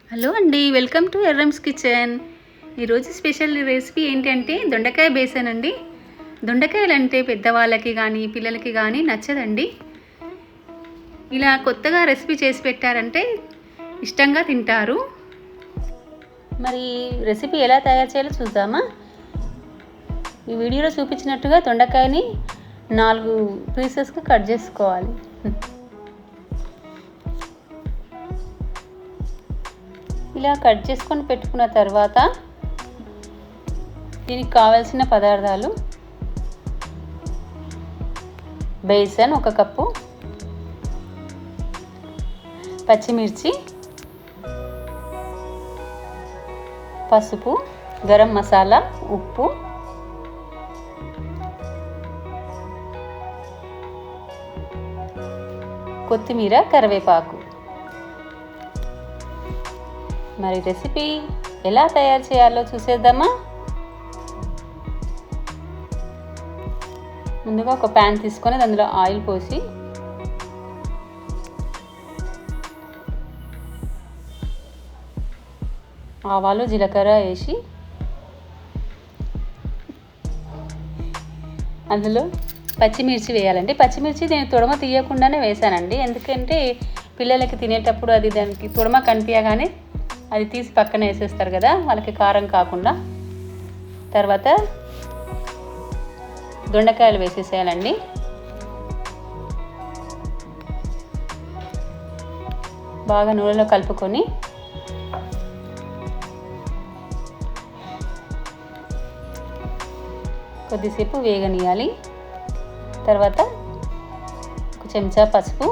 Hello అండి, welcome to Errams kitchen. ఈరోజు special recipe ఏంటంటే దొండకాయ బేసన్ అండి. దొండకాయలు అంటే పెద్దవాళ్ళకి కానీ పిల్లలకి కానీ నచ్చదండి. ఇలా కొత్తగా రెసిపీ చేసి పెట్టారంటే ఇష్టంగా తింటారు. మరి రెసిపీ ఎలా తయారు చేయాలో చూద్దామా? ఈ వీడియోలో చూపించినట్టుగా దొండకాయని 4 పీసెస్గా కట్ చేసుకోవాలి. ఇలా కట్ చేసుకొని పెట్టుకున్న తర్వాత దీనికి కావాల్సిన పదార్థాలు: బేసన్ 1 కప్పు, పచ్చిమిర్చి, పసుపు, గరం మసాలా, ఉప్పు, కొత్తిమీర, కరివేపాకు. మరి రెసిపీ ఎలా తయారు చేయాలో చూసేద్దామా? ముందుగా ఒక ప్యాన్ తీసుకొని అందులో ఆయిల్ పోసి ఆవాలు, జీలకర్ర వేసి అందులో పచ్చిమిర్చి వేయాలండి. పచ్చిమిర్చి నేను తొడమ తీయకుండానే వేసానండి, ఎందుకంటే పిల్లలకి తినేటప్పుడు అది దానికి తొడమ కనిపించగానే అది తీసి పక్కన వేసేస్తారు కదా, వాళ్ళకి కారం కాకుండా. తర్వాత దొండకాయలు వేసేసేయాలండి. బాగా నూనెలో కలుపుకొని కొద్దిసేపు వేగనీయాలి. తర్వాత 1 చెంచా పసుపు,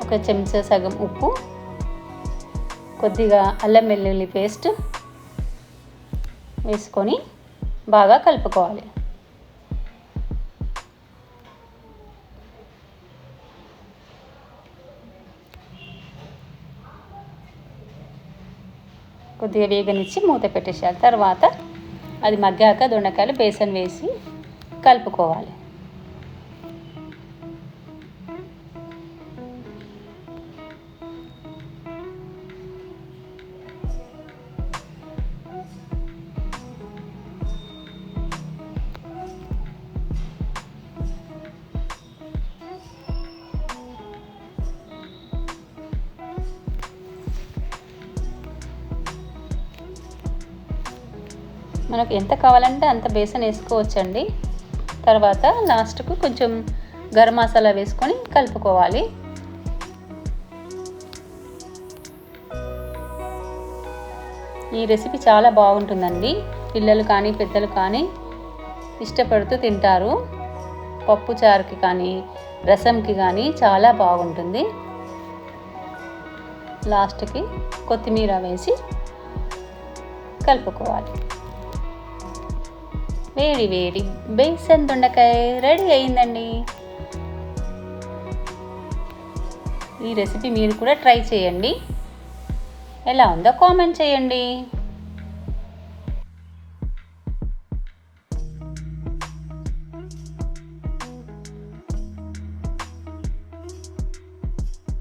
1 చెంచా సగం ఉప్పు, కొద్దిగా అల్లం వెల్లుల్లి పేస్ట్ వేసుకొని బాగా కలుపుకోవాలి. కొద్దిగా వేగనిచ్చి మూత పెట్టేసేయాలి. తర్వాత అది మగ్గాక దొండకాయలు బేసన్ వేసి కలుపుకోవాలి. మనకు ఎంత కావాలంటే అంత బేసన్ వేసుకోవచ్చండి. తర్వాత లాస్ట్కు కొంచెం గరం మసాలా వేసుకొని కలుపుకోవాలి. ఈ రెసిపీ చాలా బాగుంటుందండి. పిల్లలు కానీ పెద్దలు కానీ ఇష్టపడుతూ తింటారు. పప్పు చారుకి కానీ రసంకి కానీ చాలా బాగుంటుంది. లాస్ట్కి కొత్తిమీర వేసి కలుపుకోవాలి. వేడి వేడి బేసన్ దొండకాయ రెడీ అయిందండి. ఈ రెసిపీ మీరు కూడా ట్రై చేయండి. ఎలా ఉందో కామెంట్ చేయండి.